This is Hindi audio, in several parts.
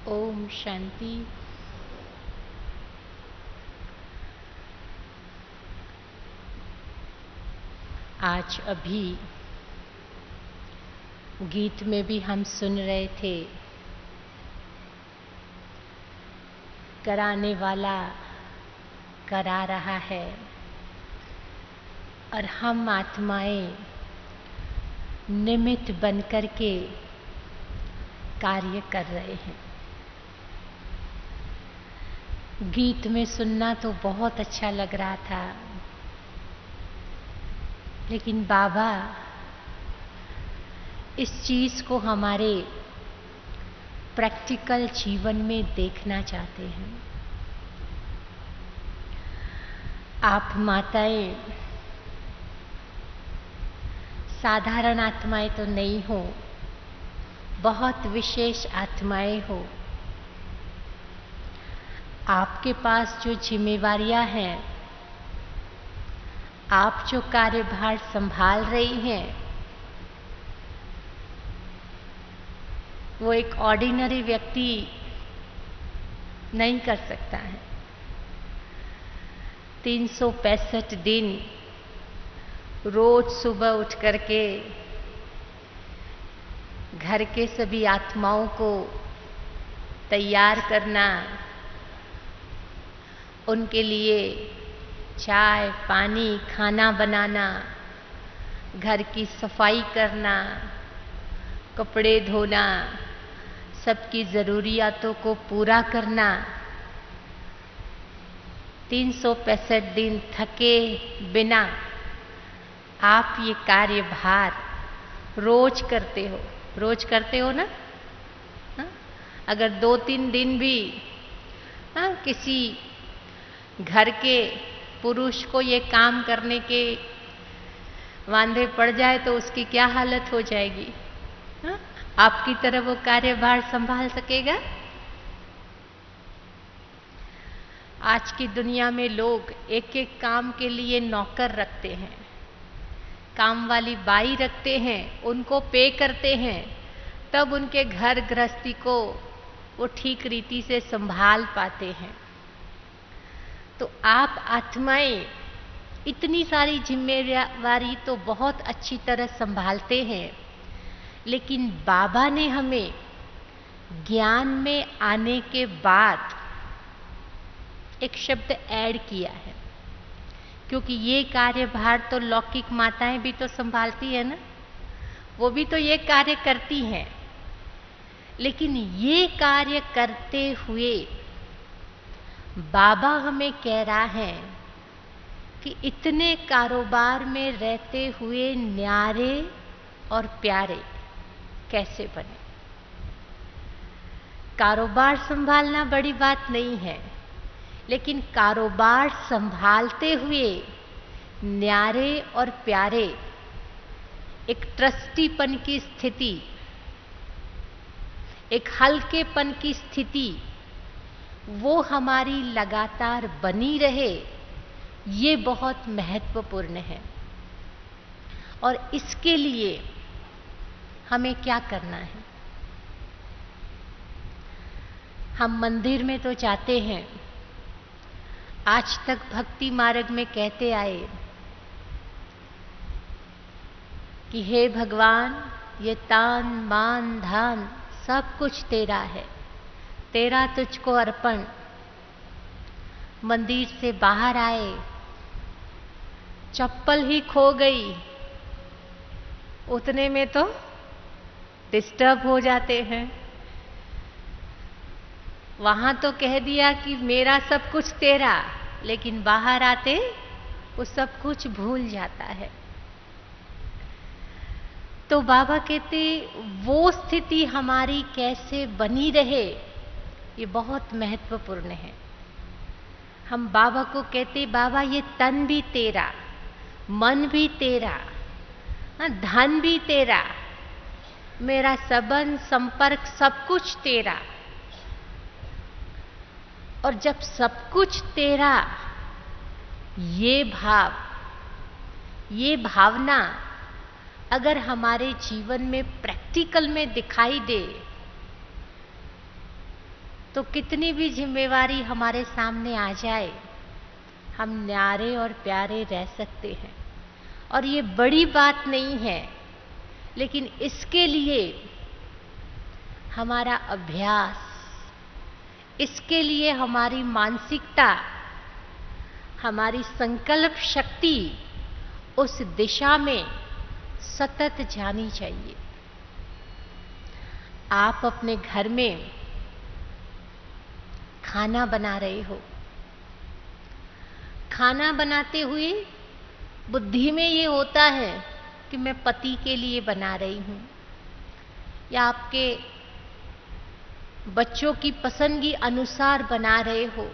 ओम शांति। आज अभी गीत में भी हम सुन रहे थे, कराने वाला करा रहा है और हम आत्माएं निमित्त बनकर के कार्य कर रहे हैं। गीत में सुनना तो बहुत अच्छा लग रहा था, लेकिन बाबा इस चीज को हमारे प्रैक्टिकल जीवन में देखना चाहते हैं। आप माताएं साधारण आत्माएं तो नहीं हो, बहुत विशेष आत्माएं हो। आपके पास जो जिम्मेवारियां हैं, आप जो कार्यभार संभाल रही हैं, वो एक ऑर्डिनरी व्यक्ति नहीं कर सकता है। 365 दिन रोज सुबह उठ करके घर के सभी आत्माओं को तैयार करना, उनके लिए चाय पानी खाना बनाना, घर की सफाई करना, कपड़े धोना, सबकी ज़रूरियातों को पूरा करना, 365 दिन थके बिना आप ये कार्यभार रोज करते हो। रोज करते हो ना? हा? अगर 2-3 दिन भी किसी घर के पुरुष को ये काम करने के वांधे पड़ जाए तो उसकी क्या हालत हो जाएगी? हा? आपकी तरह वो कार्यभार संभाल सकेगा? आज की दुनिया में लोग एक एक काम के लिए नौकर रखते हैं, काम वाली बाई रखते हैं, उनको पे करते हैं, तब उनके घर गृहस्थी को वो ठीक रीति से संभाल पाते हैं। तो आप आत्माएं इतनी सारी जिम्मेवारी तो बहुत अच्छी तरह संभालते हैं, लेकिन बाबा ने हमें ज्ञान में आने के बाद एक शब्द ऐड किया है, क्योंकि ये कार्यभार तो लौकिक माताएं भी तो संभालती है ना, वो भी तो ये कार्य करती हैं। लेकिन ये कार्य करते हुए बाबा हमें कह रहा है कि इतने कारोबार में रहते हुए न्यारे और प्यारे कैसे बने। कारोबार संभालना बड़ी बात नहीं है, लेकिन कारोबार संभालते हुए न्यारे और प्यारे, एक ट्रस्टीपन की स्थिति, एक हल्केपन की स्थिति, वो हमारी लगातार बनी रहे, ये बहुत महत्वपूर्ण है। और इसके लिए हमें क्या करना है? हम मंदिर में तो जाते हैं, आज तक भक्ति मार्ग में कहते आए कि हे भगवान, ये तान मान धान सब कुछ तेरा है, तेरा तुझको अर्पण। मंदिर से बाहर आए, चप्पल ही खो गई, उतने में तो डिस्टर्ब हो जाते हैं। वहां तो कह दिया कि मेरा सब कुछ तेरा, लेकिन बाहर आते वो सब कुछ भूल जाता है। तो बाबा कहते वो स्थिति हमारी कैसे बनी रहे, ये बहुत महत्वपूर्ण है। हम बाबा को कहते, बाबा ये तन भी तेरा, मन भी तेरा, धन भी तेरा, मेरा संबंध संपर्क सब कुछ तेरा। और जब सब कुछ तेरा, ये भाव, ये भावना अगर हमारे जीवन में प्रैक्टिकल में दिखाई दे, तो कितनी भी जिम्मेवारी हमारे सामने आ जाए, हम न्यारे और प्यारे रह सकते हैं। और ये बड़ी बात नहीं है, लेकिन इसके लिए हमारा अभ्यास, इसके लिए हमारी मानसिकता, हमारी संकल्प शक्ति उस दिशा में सतत जानी चाहिए। आप अपने घर में खाना बना रहे हो, खाना बनाते हुए बुद्धि में ये होता है कि मैं पति के लिए बना रही हूं, या आपके बच्चों की पसंद के अनुसार बना रहे हो।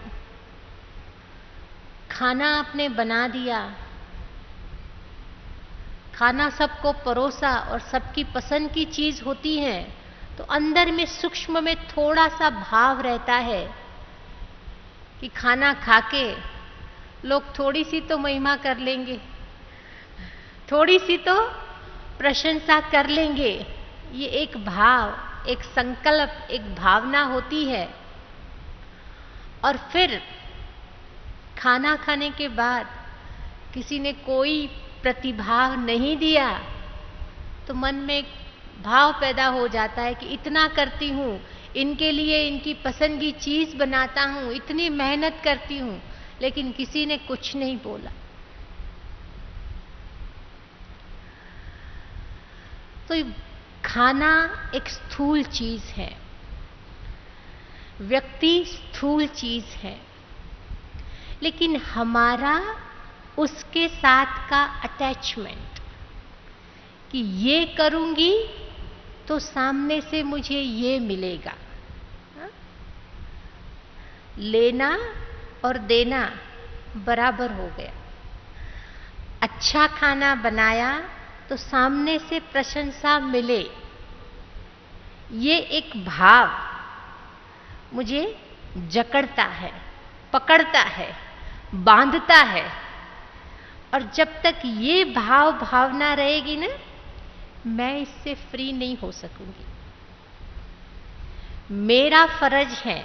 खाना आपने बना दिया, खाना सबको परोसा और सबकी पसंद की चीज होती है, तो अंदर में सूक्ष्म में थोड़ा सा भाव रहता है कि खाना खाके लोग थोड़ी सी तो महिमा कर लेंगे, थोड़ी सी तो प्रशंसा कर लेंगे। ये एक भाव, एक संकल्प, एक भावना होती है। और फिर खाना खाने के बाद किसी ने कोई प्रतिभाव नहीं दिया तो मन में एक भाव पैदा हो जाता है कि इतना करती हूं, इनके लिए इनकी पसंद की चीज बनाता हूं, इतनी मेहनत करती हूं, लेकिन किसी ने कुछ नहीं बोला। तो खाना एक स्थूल चीज है, व्यक्ति स्थूल चीज है, लेकिन हमारा उसके साथ का अटैचमेंट कि ये करूंगी तो सामने से मुझे ये मिलेगा। लेना और देना बराबर हो गया। अच्छा खाना बनाया तो सामने से प्रशंसा मिले, ये एक भाव मुझे जकड़ता है, पकड़ता है, बांधता है। और जब तक ये भाव भावना रहेगी ना, मैं इससे फ्री नहीं हो सकूंगी। मेरा फर्ज है,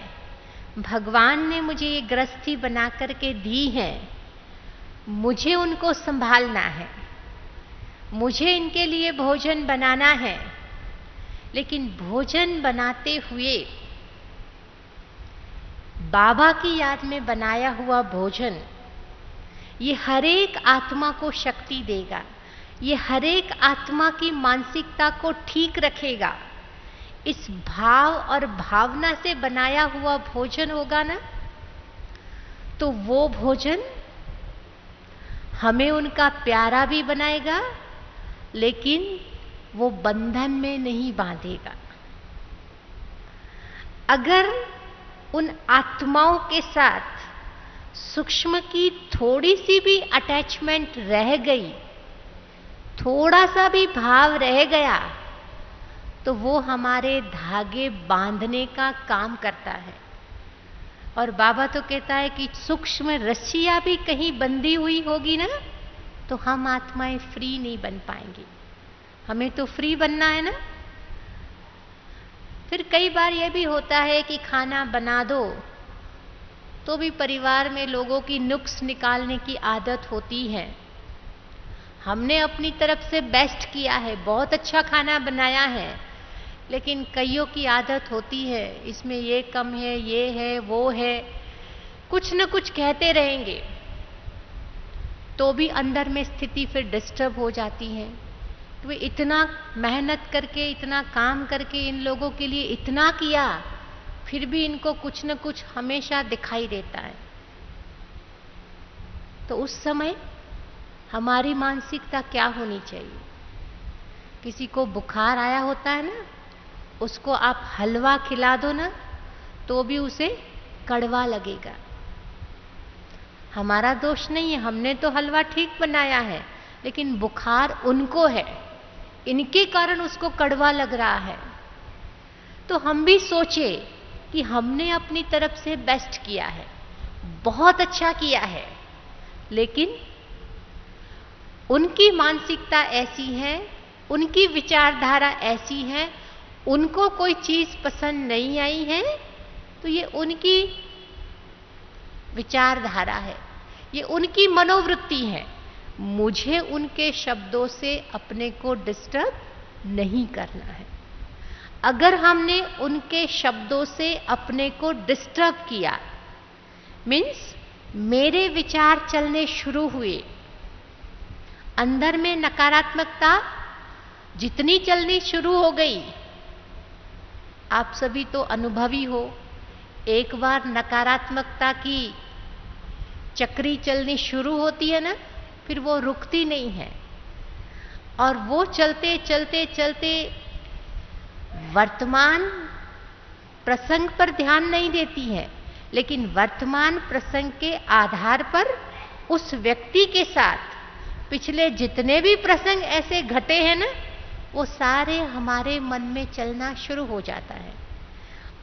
भगवान ने मुझे ये गृहस्थी बना करके दी है, मुझे उनको संभालना है, मुझे इनके लिए भोजन बनाना है। लेकिन भोजन बनाते हुए बाबा की याद में बनाया हुआ भोजन ये हर एक आत्मा को शक्ति देगा, ये हर एक आत्मा की मानसिकता को ठीक रखेगा। इस भाव और भावना से बनाया हुआ भोजन होगा ना, तो वो भोजन हमें उनका प्यारा भी बनाएगा, लेकिन वो बंधन में नहीं बांधेगा। अगर उन आत्माओं के साथ सूक्ष्म की थोड़ी सी भी अटैचमेंट रह गई, थोड़ा सा भी भाव रह गया, तो वो हमारे धागे बांधने का काम करता है। और बाबा तो कहता है कि सूक्ष्म रस्सियां भी कहीं बंधी हुई होगी ना, तो हम आत्माएं फ्री नहीं बन पाएंगी। हमें तो फ्री बनना है ना। फिर कई बार यह भी होता है कि खाना बना दो तो भी परिवार में लोगों की नुक्स निकालने की आदत होती है। हमने अपनी तरफ से बेस्ट किया है, बहुत अच्छा खाना बनाया है, लेकिन कईयों की आदत होती है इसमें ये कम है, ये है, वो है, कुछ न कुछ कहते रहेंगे, तो भी अंदर में स्थिति फिर डिस्टर्ब हो जाती है। तो वे इतना मेहनत करके, इतना काम करके इन लोगों के लिए इतना किया, फिर भी इनको कुछ न कुछ हमेशा दिखाई देता है। तो उस समय हमारी मानसिकता क्या होनी चाहिए? किसी को बुखार आया होता है ना, उसको आप हलवा खिला दो ना, तो भी उसे कड़वा लगेगा। हमारा दोष नहीं है, हमने तो हलवा ठीक बनाया है, लेकिन बुखार उनको है, इनके कारण उसको कड़वा लग रहा है। तो हम भी सोचे कि हमने अपनी तरफ से बेस्ट किया है, बहुत अच्छा किया है, लेकिन उनकी मानसिकता ऐसी है, उनकी विचारधारा ऐसी है, उनको कोई चीज पसंद नहीं आई है, तो ये उनकी विचारधारा है, ये उनकी मनोवृत्ति है। मुझे उनके शब्दों से अपने को डिस्टर्ब नहीं करना है। अगर हमने उनके शब्दों से अपने को डिस्टर्ब किया, मीन्स मेरे विचार चलने शुरू हुए, अंदर में नकारात्मकता जितनी चलनी शुरू हो गई, आप सभी तो अनुभवी हो, एक बार नकारात्मकता की चक्री चलनी शुरू होती है ना, फिर वो रुकती नहीं है, और वो चलते चलते चलते वर्तमान प्रसंग पर ध्यान नहीं देती है, लेकिन वर्तमान प्रसंग के आधार पर उस व्यक्ति के साथ पिछले जितने भी प्रसंग ऐसे घटे हैं ना, वो सारे हमारे मन में चलना शुरू हो जाता है।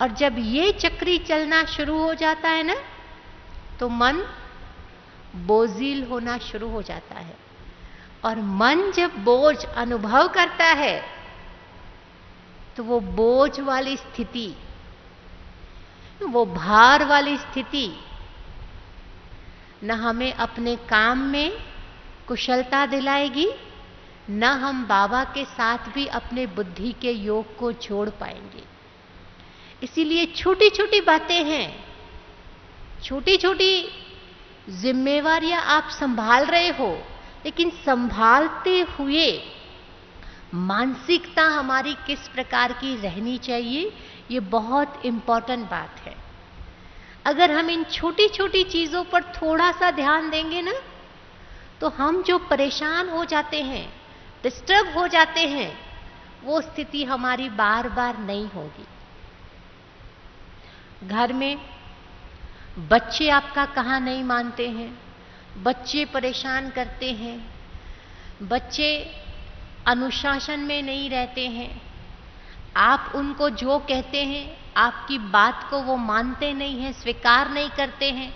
और जब ये चक्री चलना शुरू हो जाता है ना, तो मन बोझिल होना शुरू हो जाता है। और मन जब बोझ अनुभव करता है, तो वो बोझ वाली स्थिति, वो भार वाली स्थिति न हमें अपने काम में कुशलता दिलाएगी, न हम बाबा के साथ भी अपने बुद्धि के योग को जोड़ पाएंगे। इसीलिए छोटी छोटी बातें हैं, छोटी छोटी जिम्मेवारियां आप संभाल रहे हो, लेकिन संभालते हुए मानसिकता हमारी किस प्रकार की रहनी चाहिए, ये बहुत इंपॉर्टेंट बात है। अगर हम इन छोटी छोटी चीजों पर थोड़ा सा ध्यान देंगे ना, तो हम जो परेशान हो जाते हैं, डिस्टर्ब हो जाते हैं, वो स्थिति हमारी बार बार नहीं होगी। घर में बच्चे आपका कहाँ नहीं मानते हैं, बच्चे परेशान करते हैं, बच्चे अनुशासन में नहीं रहते हैं, आप उनको जो कहते हैं आपकी बात को वो मानते नहीं हैं, स्वीकार नहीं करते हैं।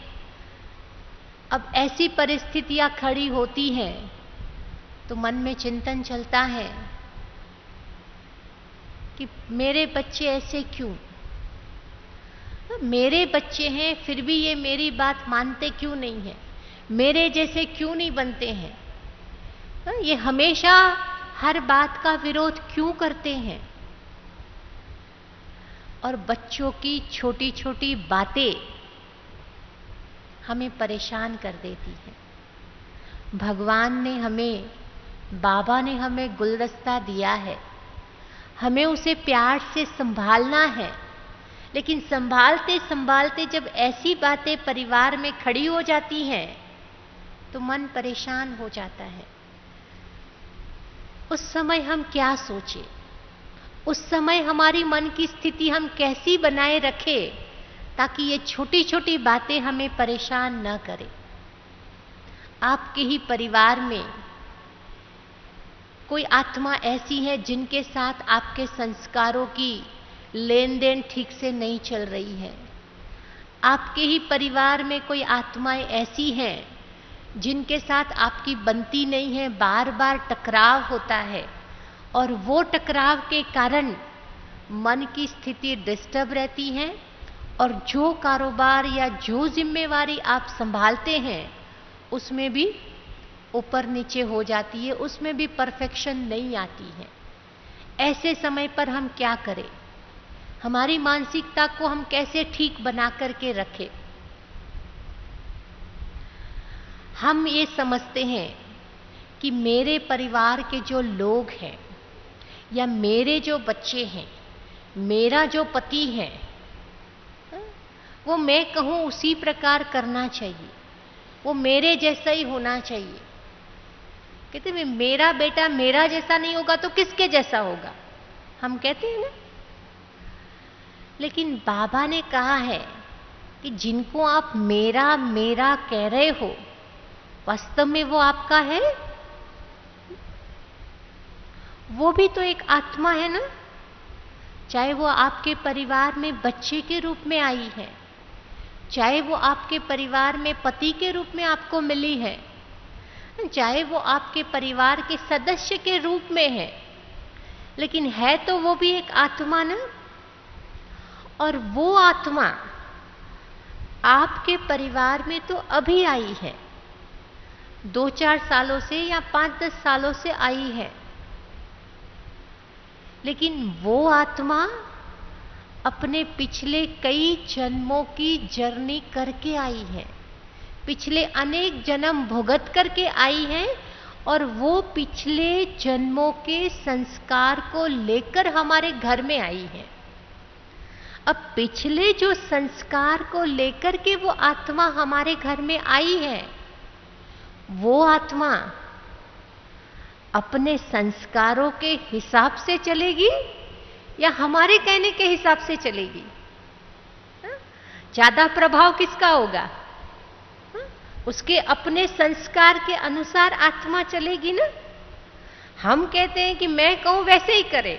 अब ऐसी परिस्थितियां खड़ी होती हैं तो मन में चिंतन चलता है कि मेरे बच्चे ऐसे क्यों, मेरे बच्चे हैं फिर भी ये मेरी बात मानते क्यों नहीं है, मेरे जैसे क्यों नहीं बनते हैं, ये हमेशा हर बात का विरोध क्यों करते हैं। और बच्चों की छोटी छोटी बातें हमें परेशान कर देती हैं। भगवान ने हमें, बाबा ने हमें गुलदस्ता दिया है, हमें उसे प्यार से संभालना है, लेकिन संभालते संभालते जब ऐसी बातें परिवार में खड़ी हो जाती हैं तो मन परेशान हो जाता है। उस समय हम क्या सोचें, उस समय हमारी मन की स्थिति हम कैसी बनाए रखें ताकि ये छोटी छोटी बातें हमें परेशान न करें। आपके ही परिवार में कोई आत्मा ऐसी है जिनके साथ आपके संस्कारों की लेन देन ठीक से नहीं चल रही है। आपके ही परिवार में कोई आत्माएं ऐसी हैं जिनके साथ आपकी बनती नहीं है, बार बार टकराव होता है, और वो टकराव के कारण मन की स्थिति डिस्टर्ब रहती है, और जो कारोबार या जो जिम्मेवारी आप संभालते हैं उसमें भी ऊपर नीचे हो जाती है, उसमें भी परफेक्शन नहीं आती है। ऐसे समय पर हम क्या करें, हमारी मानसिकता को हम कैसे ठीक बना करके रखें। हम ये समझते हैं कि मेरे परिवार के जो लोग हैं या मेरे जो बच्चे हैं, मेरा जो पति है, वो मैं कहूं उसी प्रकार करना चाहिए, वो मेरे जैसा ही होना चाहिए। कहते हैं मेरा बेटा मेरा जैसा नहीं होगा तो किसके जैसा होगा, हम कहते हैं ना। लेकिन बाबा ने कहा है कि जिनको आप मेरा मेरा कह रहे हो, वास्तव में वो आपका है, वो भी तो एक आत्मा है ना। चाहे वो आपके परिवार में बच्चे के रूप में आई है, चाहे वो आपके परिवार में पति के रूप में आपको मिली है, चाहे वो आपके परिवार के सदस्य के रूप में है, लेकिन है तो वो भी एक आत्मा ना। और वो आत्मा आपके परिवार में तो अभी आई है, 2-4 सालों से या 5-10 सालों से आई है, लेकिन वो आत्मा अपने पिछले कई जन्मों की जर्नी करके आई है, पिछले अनेक जन्म भुगत करके आई है, और वो पिछले जन्मों के संस्कार को लेकर हमारे घर में आई है। अब पिछले जो संस्कार को लेकर के वो आत्मा हमारे घर में आई है, वो आत्मा अपने संस्कारों के हिसाब से चलेगी या हमारे कहने के हिसाब से चलेगी? ज्यादा प्रभाव किसका होगा? उसके अपने संस्कार के अनुसार आत्मा चलेगी ना। हम कहते हैं कि मैं कहूं वैसे ही करे,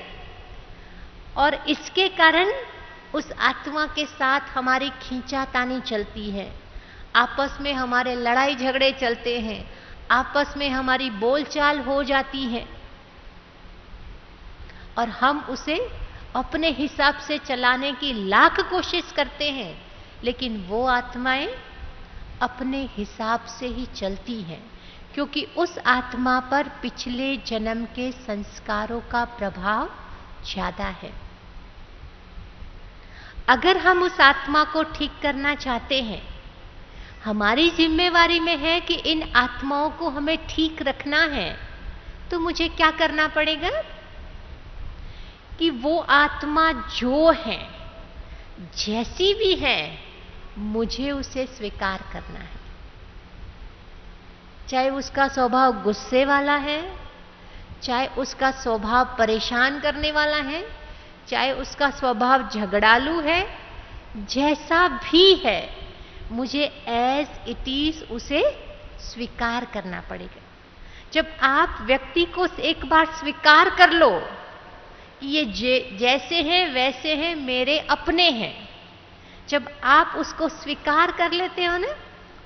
और इसके कारण उस आत्मा के साथ हमारी खींचातानी चलती है, आपस में हमारे लड़ाई झगड़े चलते हैं, आपस में हमारी बोलचाल हो जाती है, और हम उसे अपने हिसाब से चलाने की लाख कोशिश करते हैं, लेकिन वो आत्माएं अपने हिसाब से ही चलती हैं, क्योंकि उस आत्मा पर पिछले जन्म के संस्कारों का प्रभाव ज्यादा है। अगर हम उस आत्मा को ठीक करना चाहते हैं, हमारी जिम्मेवारी में है कि इन आत्माओं को हमें ठीक रखना है, तो मुझे क्या करना पड़ेगा कि वो आत्मा जो है, जैसी भी है, मुझे उसे स्वीकार करना है। चाहे उसका स्वभाव गुस्से वाला है, चाहे उसका स्वभाव परेशान करने वाला है, चाहे उसका स्वभाव झगड़ालू है, जैसा भी है, मुझे एज इट इज उसे स्वीकार करना पड़ेगा। जब आप व्यक्ति को एक बार स्वीकार कर लो कि ये जैसे हैं वैसे हैं, मेरे अपने हैं, जब आप उसको स्वीकार कर लेते हो ना,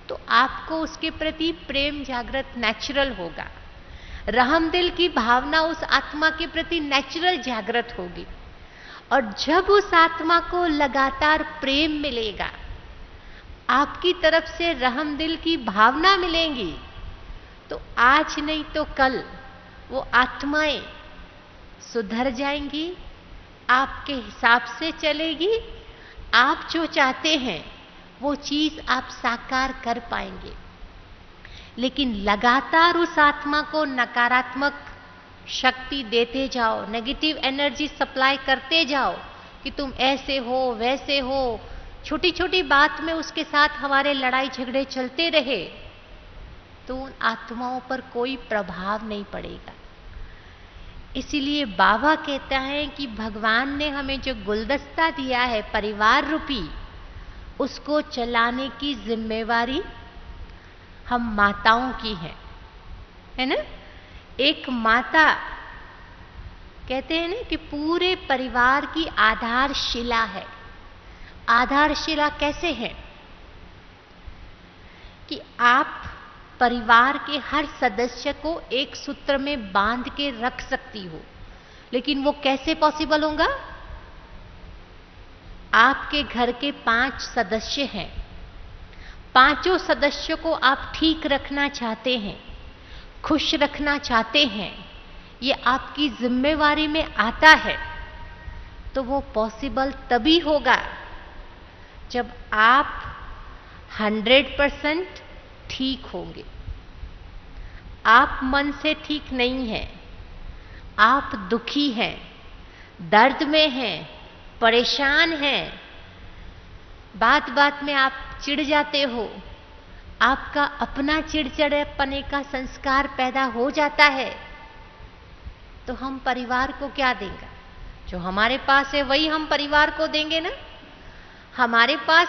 तो आपको उसके प्रति प्रेम जागृत नेचुरल होगा, रहम दिल की भावना उस आत्मा के प्रति नेचुरल जागृत होगी। और जब उस आत्मा को लगातार प्रेम मिलेगा, आपकी तरफ से रहम दिल की भावना मिलेंगी, तो आज नहीं तो कल वो आत्माएं सुधर जाएंगी, आपके हिसाब से चलेगी, आप जो चाहते हैं वो चीज आप साकार कर पाएंगे। लेकिन लगातार उस आत्मा को नकारात्मक शक्ति देते जाओ, नेगेटिव एनर्जी सप्लाई करते जाओ कि तुम ऐसे हो वैसे हो, छोटी छोटी बात में उसके साथ हमारे लड़ाई झगड़े चलते रहे, तो उन आत्माओं पर कोई प्रभाव नहीं पड़ेगा। इसीलिए बाबा कहता है कि भगवान ने हमें जो गुलदस्ता दिया है परिवार रूपी, उसको चलाने की जिम्मेवारी हम माताओं की है ना। एक माता कहते हैं ना कि पूरे परिवार की आधारशिला है। आधारशिला कैसे है कि आप परिवार के हर सदस्य को एक सूत्र में बांध के रख सकती हो, लेकिन वो कैसे पॉसिबल होगा? आपके घर के 5 सदस्य हैं, पांचों सदस्यों को आप ठीक रखना चाहते हैं, खुश रखना चाहते हैं, ये आपकी जिम्मेवारी में आता है, तो वो पॉसिबल तभी होगा जब आप 100% ठीक होंगे। आप मन से ठीक नहीं हैं, आप दुखी हैं, दर्द में हैं, परेशान हैं, बात बात में आप चिढ़ जाते हो, आपका अपना चिड़चिड़ेपने का संस्कार पैदा हो जाता है, तो हम परिवार को क्या देंगे? जो हमारे पास है वही हम परिवार को देंगे ना। हमारे पास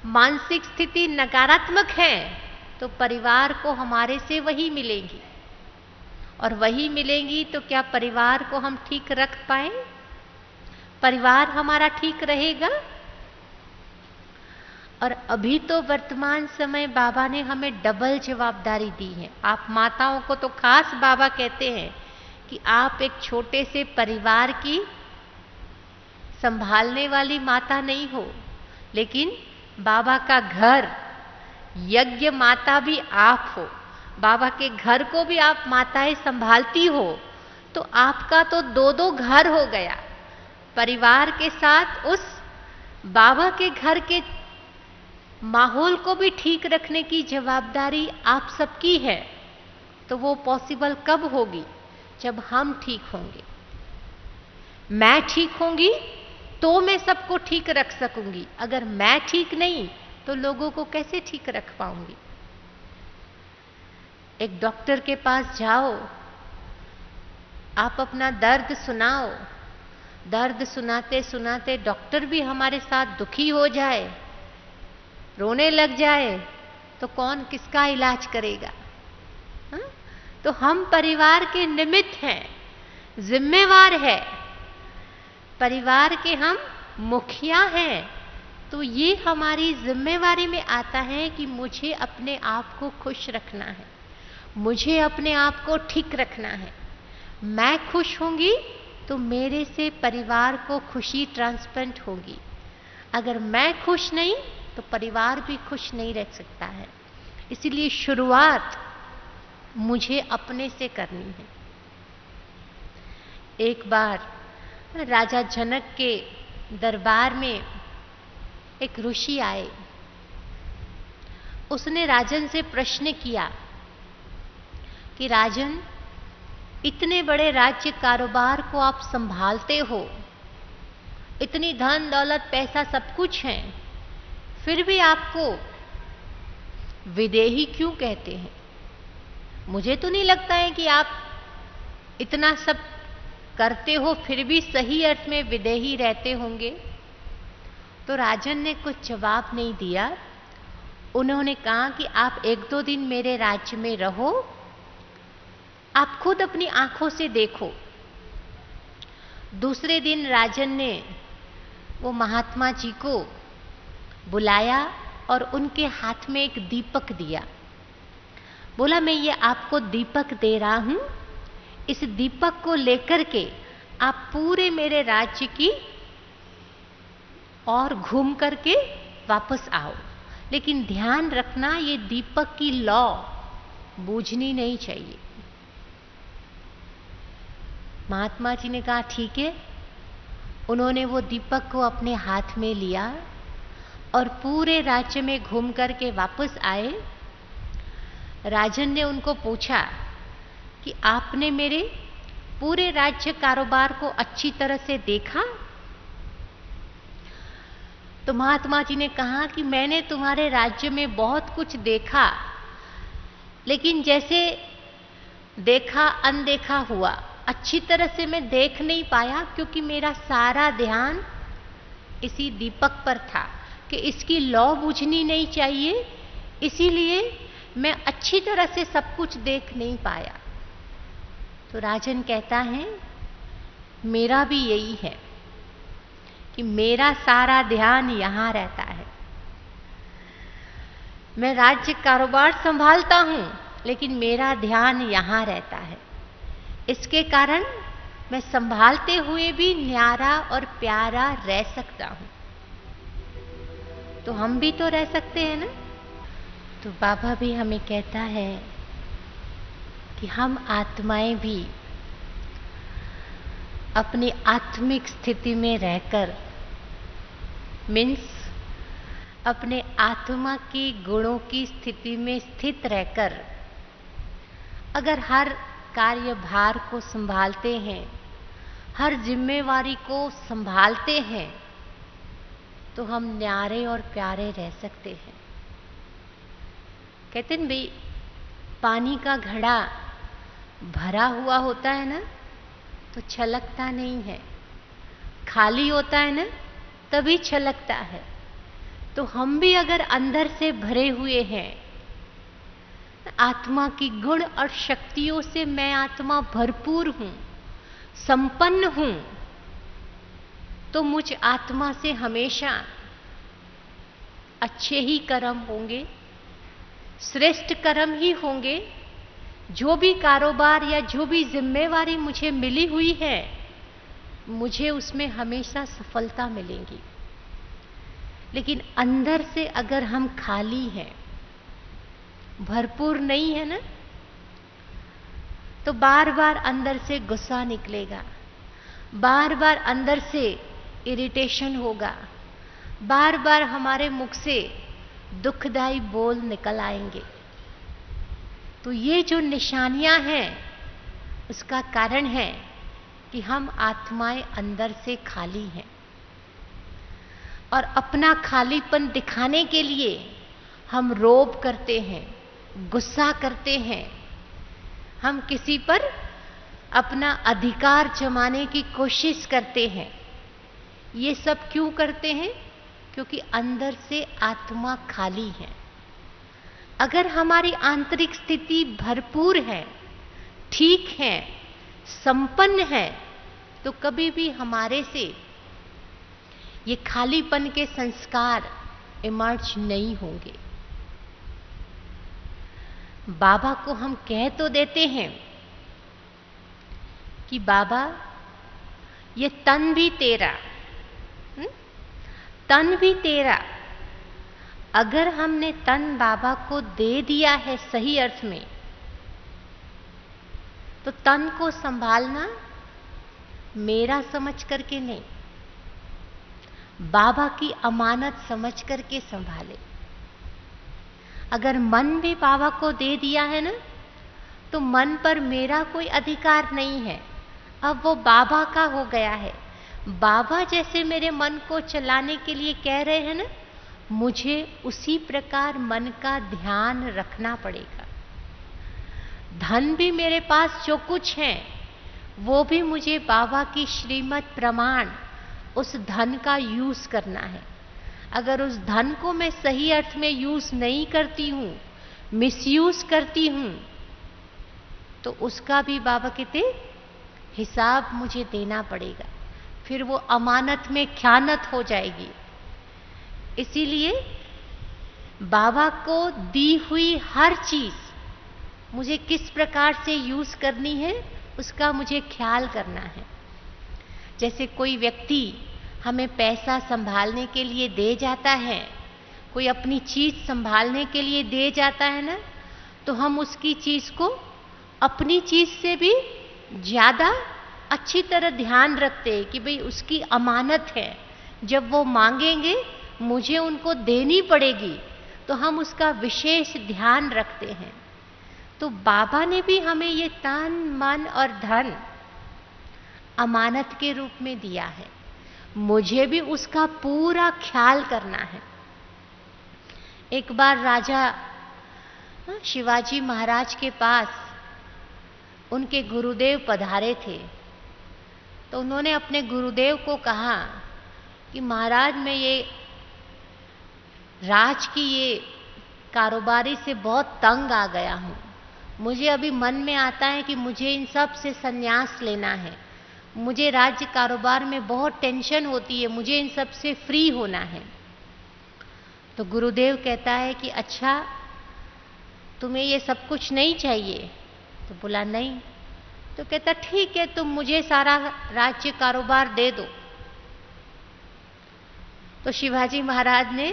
मानसिक स्थिति नकारात्मक है, तो परिवार को हमारे से वही मिलेगी, और वही मिलेंगी तो क्या परिवार को हम ठीक रख पाए? परिवार हमारा ठीक रहेगा? और अभी तो वर्तमान समय बाबा ने हमें डबल जवाबदारी दी है। आप माताओं को तो खास बाबा कहते हैं कि आप एक छोटे से परिवार की संभालने वाली माता नहीं हो, लेकिन बाबा का घर, यज्ञ माता भी आप हो, बाबा के घर को भी आप माताएं संभालती हो, तो आपका तो दो दो घर हो गया। परिवार के साथ उस बाबा के घर के माहौल को भी ठीक रखने की जवाबदारी आप सबकी है। तो वो पॉसिबल कब होगी? जब हम ठीक होंगे। मैं ठीक होंगी तो मैं सबको ठीक रख सकूंगी। अगर मैं ठीक नहीं तो लोगों को कैसे ठीक रख पाऊंगी? एक डॉक्टर के पास जाओ, आप अपना दर्द सुनाओ, दर्द सुनाते सुनाते डॉक्टर भी हमारे साथ दुखी हो जाए, रोने लग जाए, तो कौन किसका इलाज करेगा? हा? तो हम परिवार के निमित्त हैं, जिम्मेवार है, परिवार के हम मुखिया हैं। तो ये हमारी जिम्मेवारी में आता है कि मुझे अपने आप को खुश रखना है, मुझे अपने आप को ठीक रखना है। मैं खुश होंगी तो मेरे से परिवार को खुशी ट्रांसपेरेंट होगी। अगर मैं खुश नहीं तो परिवार भी खुश नहीं रह सकता है। इसलिए शुरुआत मुझे अपने से करनी है। एक बार राजा जनक के दरबार में एक ऋषि आए। उसने राजन से प्रश्न किया कि राजन, इतने बड़े राज्य कारोबार को आप संभालते हो, इतनी धन दौलत पैसा सब कुछ है, फिर भी आपको विदेही क्यों कहते हैं? मुझे तो नहीं लगता है कि आप इतना सब करते हो फिर भी सही अर्थ में विदेही रहते होंगे। तो राजन ने कुछ जवाब नहीं दिया। उन्होंने कहा कि आप एक दो दिन मेरे राज्य में रहो, आप खुद अपनी आंखों से देखो। दूसरे दिन राजन ने वो महात्मा जी को बुलाया और उनके हाथ में एक दीपक दिया। बोला, मैं ये आपको दीपक दे रहा हूं, इस दीपक को लेकर के आप पूरे मेरे राज्य की और घूम करके वापस आओ। लेकिन ध्यान रखना, ये दीपक की लौ बूझनी नहीं चाहिए। महात्मा जी ने कहा ठीक है। उन्होंने वो दीपक को अपने हाथ में लिया और पूरे राज्य में घूम करके वापस आए। राजन ने उनको पूछा कि आपने मेरे पूरे राज्य कारोबार को अच्छी तरह से देखा? तो महात्मा जी ने कहा कि मैंने तुम्हारे राज्य में बहुत कुछ देखा, लेकिन जैसे देखा अनदेखा हुआ, अच्छी तरह से मैं देख नहीं पाया, क्योंकि मेरा सारा ध्यान इसी दीपक पर था कि इसकी लौ बुझनी नहीं चाहिए, इसीलिए मैं अच्छी तरह से सब कुछ देख नहीं पाया। तो राजन कहता है, मेरा भी यही है कि मेरा सारा ध्यान यहां रहता है। मैं राज्य कारोबार संभालता हूं, लेकिन मेरा ध्यान यहां रहता है। इसके कारण मैं संभालते हुए भी न्यारा और प्यारा रह सकता हूं। तो हम भी तो रह सकते हैं ना? तो बाबा भी हमें कहता है कि हम आत्माएं भी अपनी आत्मिक स्थिति में रहकर, मीन्स अपने आत्मा की गुणों की स्थिति में स्थित रहकर, अगर हर कार्यभार को संभालते हैं, हर जिम्मेवारी को संभालते हैं, तो हम न्यारे और प्यारे रह सकते हैं। कहते हैं भाई, पानी का घड़ा भरा हुआ होता है ना तो छलकता नहीं है, खाली होता है ना तभी छलकता है। तो हम भी अगर अंदर से भरे हुए हैं, आत्मा की गुण और शक्तियों से मैं आत्मा भरपूर हूं, संपन्न हूं, तो मुझ आत्मा से हमेशा अच्छे ही कर्म होंगे, श्रेष्ठ कर्म ही होंगे। जो भी कारोबार या जो भी जिम्मेवारी मुझे मिली हुई है, मुझे उसमें हमेशा सफलता मिलेगी। लेकिन अंदर से अगर हम खाली हैं, भरपूर नहीं है ना, तो बार बार अंदर से गुस्सा निकलेगा, बार बार अंदर से इरिटेशन होगा, बार बार हमारे मुख से दुखदाई बोल निकल आएंगे। तो ये जो निशानियां हैं, उसका कारण है कि हम आत्माएं अंदर से खाली हैं। और अपना खालीपन दिखाने के लिए हम रोब करते हैं, गुस्सा करते हैं, हम किसी पर अपना अधिकार जमाने की कोशिश करते हैं। ये सब क्यों करते हैं? क्योंकि अंदर से आत्मा खाली है। अगर हमारी आंतरिक स्थिति भरपूर है, ठीक है, संपन्न है, तो कभी भी हमारे से ये खालीपन के संस्कार इमर्ज नहीं होंगे। बाबा को हम कह तो देते हैं कि बाबा ये तन भी तेरा, तन भी तेरा। अगर हमने तन बाबा को दे दिया है सही अर्थ में, तो तन को संभालना मेरा समझ करके नहीं, बाबा की अमानत समझ करके संभाले। अगर मन भी बाबा को दे दिया है ना, तो मन पर मेरा कोई अधिकार नहीं है, अब वो बाबा का हो गया है। बाबा जैसे मेरे मन को चलाने के लिए कह रहे हैं ना, मुझे उसी प्रकार मन का ध्यान रखना पड़ेगा। धन भी मेरे पास जो कुछ है, वो भी मुझे बाबा की श्रीमत प्रमाण उस धन का यूज करना है। अगर उस धन को मैं सही अर्थ में यूज नहीं करती हूं, मिसयूज करती हूं, तो उसका भी बाबा कहते हिसाब मुझे देना पड़ेगा, फिर वो अमानत में ख्यानत हो जाएगी। इसीलिए बाबा को दी हुई हर चीज मुझे किस प्रकार से यूज करनी है, उसका मुझे ख्याल करना है। जैसे कोई व्यक्ति हमें पैसा संभालने के लिए दे जाता है, कोई अपनी चीज संभालने के लिए दे जाता है ना, तो हम उसकी चीज को अपनी चीज से भी ज्यादा अच्छी तरह ध्यान रखते हैं कि भाई उसकी अमानत है, जब वो मांगेंगे मुझे उनको देनी पड़ेगी, तो हम उसका विशेष ध्यान रखते हैं। तो बाबा ने भी हमें ये तन, मन और धन अमानत के रूप में दिया है, मुझे भी उसका पूरा ख्याल करना है। एक बार राजा शिवाजी महाराज के पास उनके गुरुदेव पधारे थे, तो उन्होंने अपने गुरुदेव को कहा कि महाराज मैं ये राज की ये कारोबारी से बहुत तंग आ गया हूँ, मुझे अभी मन में आता है कि मुझे इन सब से संन्यास लेना है, मुझे राज्य कारोबार में बहुत टेंशन होती है, मुझे इन सब से फ्री होना है। तो गुरुदेव कहता है कि अच्छा तुम्हें ये सब कुछ नहीं चाहिए? तो बोला नहीं। तो कहता ठीक है, तुम मुझे सारा राज्य कारोबार दे दो। तो शिवाजी महाराज ने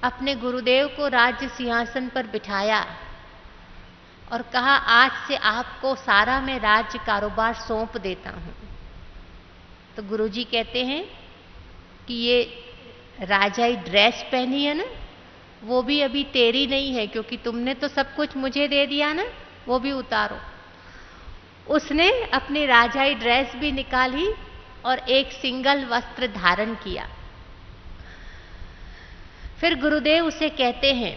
अपने गुरुदेव को राज्य सिंहासन पर बिठाया और कहा आज से आपको सारा मैं राज्य कारोबार सौंप देता हूं। तो गुरुजी कहते हैं कि ये राजाई ड्रेस पहनी है ना, वो भी अभी तेरी नहीं है, क्योंकि तुमने तो सब कुछ मुझे दे दिया ना, वो भी उतारो। उसने अपनी राजाई ड्रेस भी निकाली और एक सिंगल वस्त्र धारण किया। फिर गुरुदेव उसे कहते हैं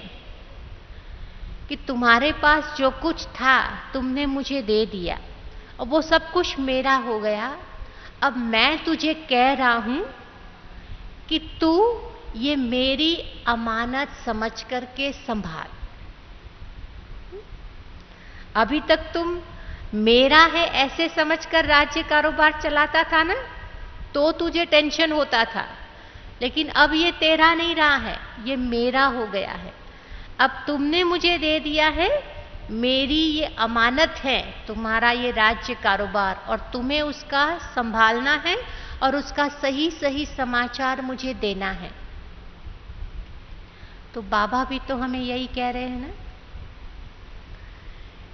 कि तुम्हारे पास जो कुछ था तुमने मुझे दे दिया और वो सब कुछ मेरा हो गया। अब मैं तुझे कह रहा हूं कि तू ये मेरी अमानत समझ करके संभाल। अभी तक तुम मेरा है ऐसे समझकर राज्य कारोबार चलाता था ना, तो तुझे टेंशन होता था, लेकिन अब ये तेरा नहीं रहा है, ये मेरा हो गया है। अब तुमने मुझे दे दिया है, मेरी ये अमानत है तुम्हारा ये राज्य कारोबार, और तुम्हें उसका संभालना है और उसका सही सही समाचार मुझे देना है। तो बाबा भी तो हमें यही कह रहे हैं ना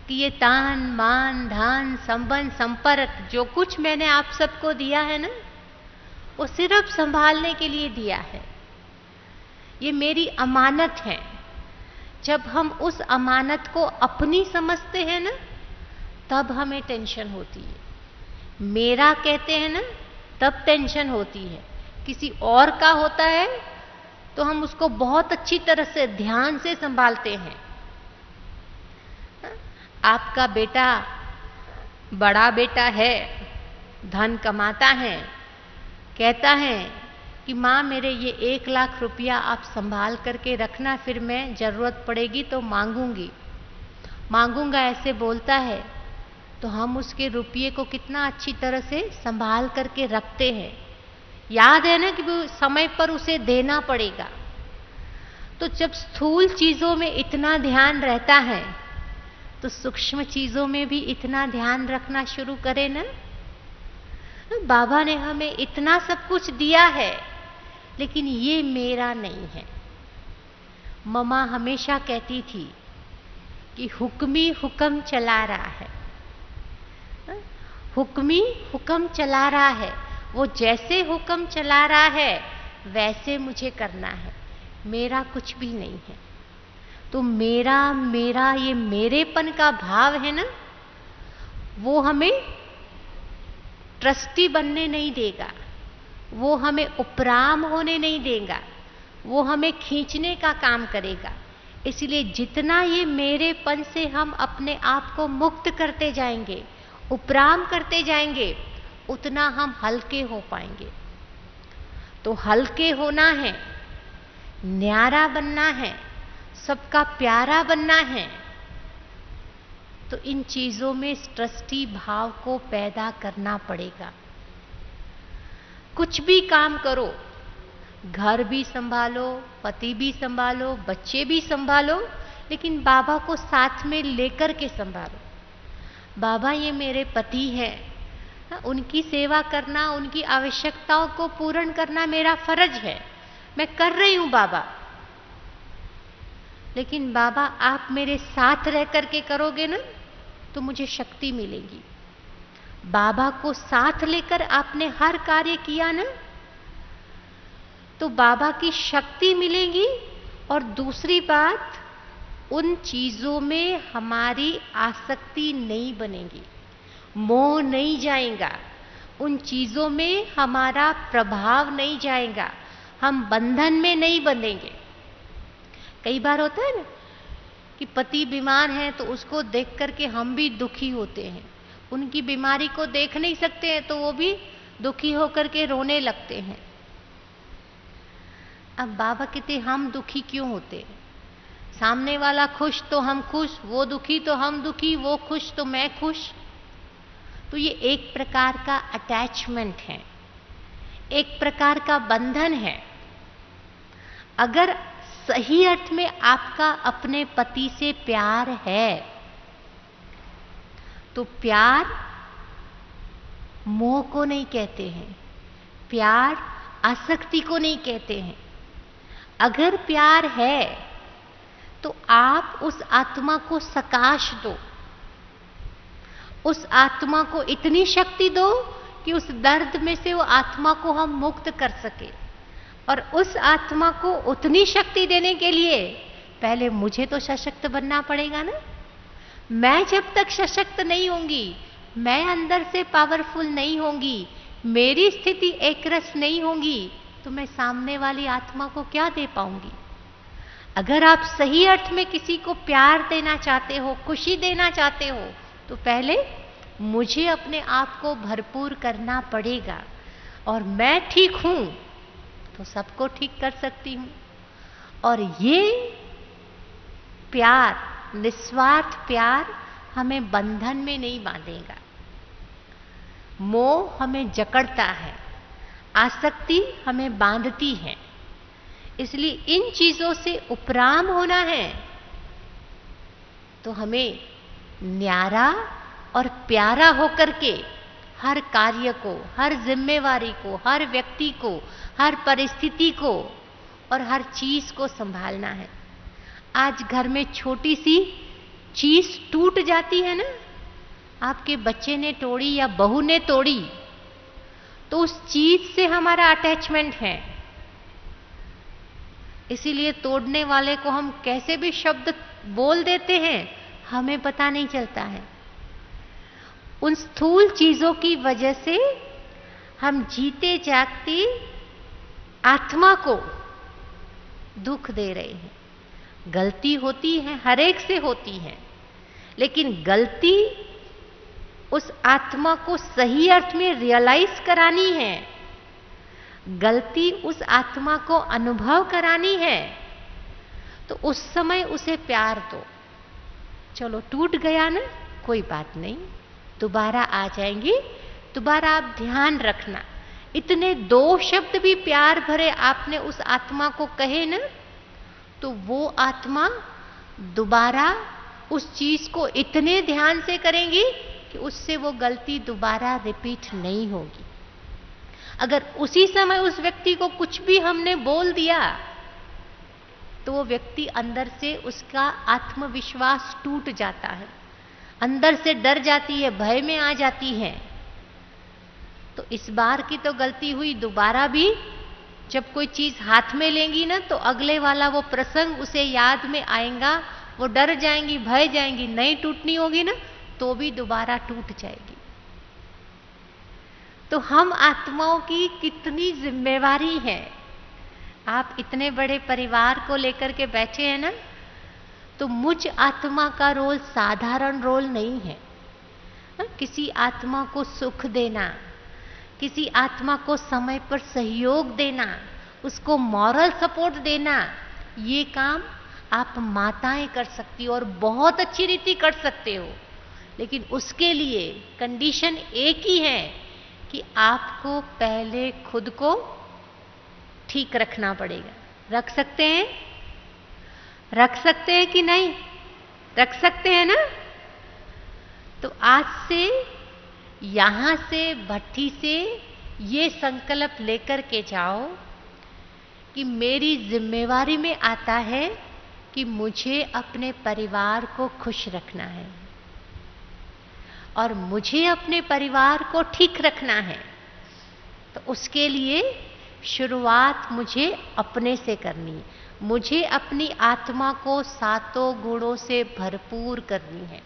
कि ये तान मान धान संबंध संपर्क जो कुछ मैंने आप सबको दिया है ना, वो सिर्फ संभालने के लिए दिया है। ये मेरी अमानत है। जब हम उस अमानत को अपनी समझते हैं ना, तब हमें टेंशन होती है। मेरा कहते हैं ना, तब टेंशन होती है। किसी और का होता है तो हम उसको बहुत अच्छी तरह से ध्यान से संभालते हैं। आपका बेटा बड़ा बेटा है, धन कमाता है, कहता है कि माँ मेरे ये 1 लाख रुपया आप संभाल करके रखना, फिर मैं जरूरत पड़ेगी तो मांगूंगा ऐसे बोलता है, तो हम उसके रुपये को कितना अच्छी तरह से संभाल करके रखते हैं। याद है ना कि वो समय पर उसे देना पड़ेगा। तो जब स्थूल चीजों में इतना ध्यान रहता है, तो सूक्ष्म चीजों में भी इतना ध्यान रखना शुरू करें ना। बाबा ने हमें इतना सब कुछ दिया है, लेकिन ये मेरा नहीं है। मम्मा हमेशा कहती थी कि हुक्मी हुक्म चला रहा है, हुक्मी हुक्म चला रहा है। वो जैसे हुक्म चला रहा है वैसे मुझे करना है, मेरा कुछ भी नहीं है। तो मेरा ये मेरेपन का भाव है ना, वो हमें ट्रस्टी बनने नहीं देगा, वो हमें उपराम होने नहीं देगा, वो हमें खींचने का काम करेगा। इसलिए जितना ये मेरेपन से हम अपने आप को मुक्त करते जाएंगे, उपराम करते जाएंगे, उतना हम हल्के हो पाएंगे। तो हल्के होना है, न्यारा बनना है, सबका प्यारा बनना है, तो इन चीजों में ट्रस्टी भाव को पैदा करना पड़ेगा। कुछ भी काम करो, घर भी संभालो, पति भी संभालो, बच्चे भी संभालो, लेकिन बाबा को साथ में लेकर के संभालो। बाबा ये मेरे पति हैं, उनकी सेवा करना, उनकी आवश्यकताओं को पूर्ण करना मेरा फर्ज है, मैं कर रही हूं बाबा। लेकिन बाबा आप मेरे साथ रह करके करोगे ना, तो मुझे शक्ति मिलेगी। बाबा को साथ लेकर आपने हर कार्य किया ना, तो बाबा की शक्ति मिलेगी। और दूसरी बात, उन चीजों में हमारी आसक्ति नहीं बनेगी, मोह नहीं जाएगा, उन चीजों में हमारा प्रभाव नहीं जाएगा, हम बंधन में नहीं बंधेंगे। कई बार होता है ना कि पति बीमार है तो उसको देख करके हम भी दुखी होते हैं, उनकी बीमारी को देख नहीं सकते हैं तो वो भी दुखी होकर के रोने लगते हैं। अब बाबा कहते हम दुखी क्यों होते हैं? सामने वाला खुश तो हम खुश, वो दुखी तो हम दुखी, वो खुश तो मैं खुश। तो ये एक प्रकार का अटैचमेंट है, एक प्रकार का बंधन है। अगर सही अर्थ में आपका अपने पति से प्यार है, तो प्यार मोह को नहीं कहते हैं, प्यार आसक्ति को नहीं कहते हैं। अगर प्यार है तो आप उस आत्मा को सकाश दो, उस आत्मा को इतनी शक्ति दो कि उस दर्द में से वो आत्मा को हम मुक्त कर सके। और उस आत्मा को उतनी शक्ति देने के लिए पहले मुझे तो सशक्त बनना पड़ेगा ना। मैं जब तक सशक्त नहीं होंगी, मैं अंदर से पावरफुल नहीं होंगी, मेरी स्थिति एक रस नहीं होगी, तो मैं सामने वाली आत्मा को क्या दे पाऊंगी। अगर आप सही अर्थ में किसी को प्यार देना चाहते हो, खुशी देना चाहते हो, तो पहले मुझे अपने आप को भरपूर करना पड़ेगा। और मैं ठीक हूं तो सबको ठीक कर सकती हूं। और ये प्यार, निस्वार्थ प्यार, हमें बंधन में नहीं बांधेगा। मोह हमें जकड़ता है, आसक्ति हमें बांधती है। इसलिए इन चीजों से उपराम होना है तो हमें न्यारा और प्यारा होकर के हर कार्य को, हर जिम्मेवारी को, हर व्यक्ति को, हर परिस्थिति को और हर चीज को संभालना है। आज घर में छोटी सी चीज टूट जाती है ना, आपके बच्चे ने तोड़ी या बहू ने तोड़ी, तो उस चीज से हमारा अटैचमेंट है। इसीलिए तोड़ने वाले को हम कैसे भी शब्द बोल देते हैं, हमें पता नहीं चलता है। उन स्थूल चीजों की वजह से हम जीते जागती आत्मा को दुख दे रहे हैं। गलती होती है, हर एक से होती है, लेकिन गलती उस आत्मा को सही अर्थ में रियलाइज करानी है, गलती उस आत्मा को अनुभव करानी है। तो उस समय उसे प्यार दो। चलो टूट गया ना, कोई बात नहीं, दोबारा आ जाएंगी, दोबारा आप ध्यान रखना। इतने 2 शब्द भी प्यार भरे आपने उस आत्मा को कहे ना, तो वो आत्मा दोबारा उस चीज को इतने ध्यान से करेंगी कि उससे वो गलती दोबारा रिपीट नहीं होगी। अगर उसी समय उस व्यक्ति को कुछ भी हमने बोल दिया, तो वो व्यक्ति अंदर से उसका आत्मविश्वास टूट जाता है, अंदर से डर जाती है, भय में आ जाती है। तो इस बार की तो गलती हुई, दोबारा भी जब कोई चीज हाथ में लेंगी ना, तो अगले वाला वो प्रसंग उसे याद में आएगा, वो डर जाएंगी, भय जाएंगी, नहीं टूटनी होगी ना, तो भी दोबारा टूट जाएगी। तो हम आत्माओं की कितनी जिम्मेवारी है। आप इतने बड़े परिवार को लेकर के बैठे हैं ना, तो मुझ आत्मा का रोल साधारण रोल नहीं है। किसी आत्मा को सुख देना, किसी आत्मा को समय पर सहयोग देना, उसको मॉरल सपोर्ट देना, ये काम आप माताएं कर सकती हो और बहुत अच्छी रीति कर सकते हो। लेकिन उसके लिए कंडीशन एक ही है कि आपको पहले खुद को ठीक रखना पड़ेगा। रख सकते हैं? रख सकते हैं कि नहीं? रख सकते हैं ना? तो आज से, यहां से, भट्ठी से ये संकल्प लेकर के जाओ कि मेरी जिम्मेवारी में आता है कि मुझे अपने परिवार को खुश रखना है और मुझे अपने परिवार को ठीक रखना है। तो उसके लिए शुरुआत मुझे अपने से करनी है। मुझे अपनी आत्मा को 7 गुणों से भरपूर करनी है।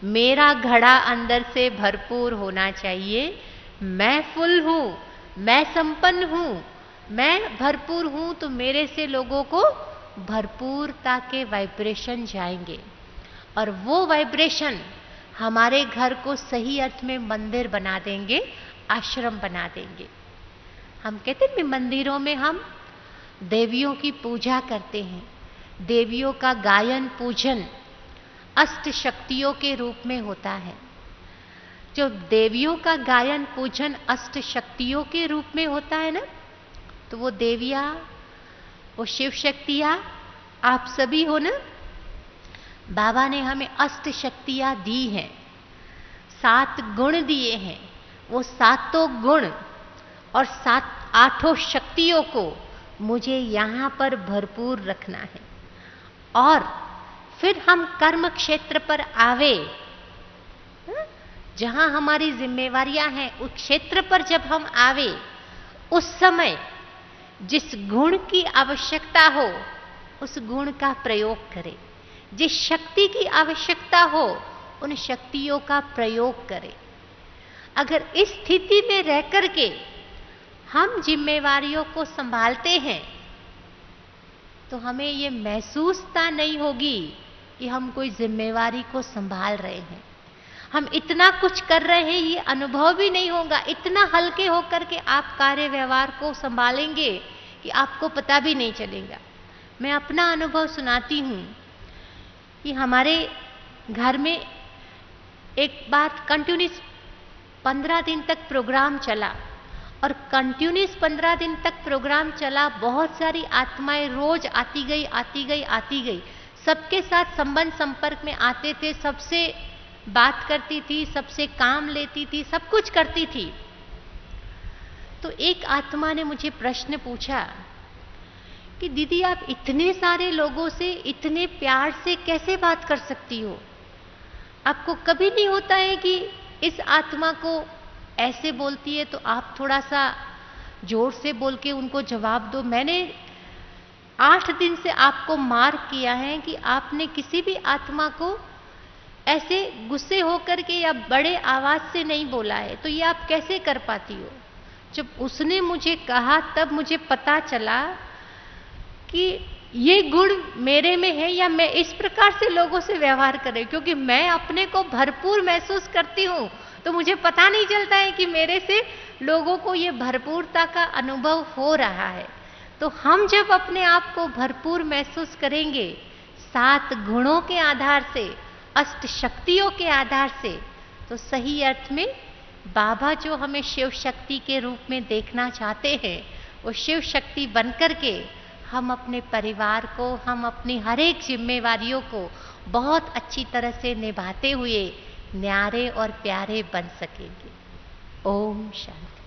मेरा घड़ा अंदर से भरपूर होना चाहिए। मैं फुल हूं, मैं संपन्न हूं, मैं भरपूर हूं, तो मेरे से लोगों को भरपूरता के वाइब्रेशन जाएंगे और वो वाइब्रेशन हमारे घर को सही अर्थ में मंदिर बना देंगे, आश्रम बना देंगे। हम कहते हैं मंदिरों में हम देवियों की पूजा करते हैं। देवियों का गायन पूजन अष्ट शक्तियों के रूप में होता है। जो देवियों का गायन पूजन अष्ट शक्तियों के रूप में होता है ना, तो वो देवियां, वो शिव शक्तियां आप सभी हो ना। बाबा ने हमें अष्ट शक्तियां दी हैं, 7 गुण दिए हैं। वो 7 गुण और 8 शक्तियों को मुझे यहां पर भरपूर रखना है। और फिर हम कर्म क्षेत्र पर आवे, जहां हमारी जिम्मेवारियां हैं, उस क्षेत्र पर जब हम आवे, उस समय जिस गुण की आवश्यकता हो उस गुण का प्रयोग करें। जिस शक्ति की आवश्यकता हो उन शक्तियों का प्रयोग करें। अगर इस स्थिति में रह करके हम जिम्मेवारियों को संभालते हैं, तो हमें ये महसूसता नहीं होगी कि हम कोई जिम्मेवारी को संभाल रहे हैं। हम इतना कुछ कर रहे हैं ये अनुभव भी नहीं होगा। इतना हल्के होकर के आप कार्य व्यवहार को संभालेंगे कि आपको पता भी नहीं चलेगा। मैं अपना अनुभव सुनाती हूं कि हमारे घर में एक बार कंटिन्यूस 15 दिन तक प्रोग्राम चला और कंटिन्यूस 15 दिन तक प्रोग्राम चला। बहुत सारी आत्माएं रोज आती गई, सबके साथ संबंध संपर्क में आते थे, सबसे बात करती थी, सबसे काम लेती थी, सब कुछ करती थी। तो एक आत्मा ने मुझे प्रश्न पूछा कि दीदी आप इतने सारे लोगों से इतने प्यार से कैसे बात कर सकती हो? आपको कभी नहीं होता है कि इस आत्मा को ऐसे बोलती है तो आप थोड़ा सा जोर से बोल के उनको जवाब दो? मैंने 8 दिन से आपको मार्क किया है कि आपने किसी भी आत्मा को ऐसे गुस्से होकर के या बड़े आवाज से नहीं बोला है, तो ये आप कैसे कर पाती हो? जब उसने मुझे कहा तब मुझे पता चला कि ये गुण मेरे में है या मैं इस प्रकार से लोगों से व्यवहार कर रही हूं। क्योंकि मैं अपने को भरपूर महसूस करती हूं तो मुझे पता नहीं चलता है कि मेरे से लोगों को ये भरपूरता का अनुभव हो रहा है। तो हम जब अपने आप को भरपूर महसूस करेंगे 7 गुणों के आधार से, अष्ट शक्तियों के आधार से, तो सही अर्थ में बाबा जो हमें शिव शक्ति के रूप में देखना चाहते हैं, वो शिव शक्ति बनकर के हम अपने परिवार को, हम अपनी हर एक जिम्मेवारियों को बहुत अच्छी तरह से निभाते हुए न्यारे और प्यारे बन सकेंगे। ओम शांति।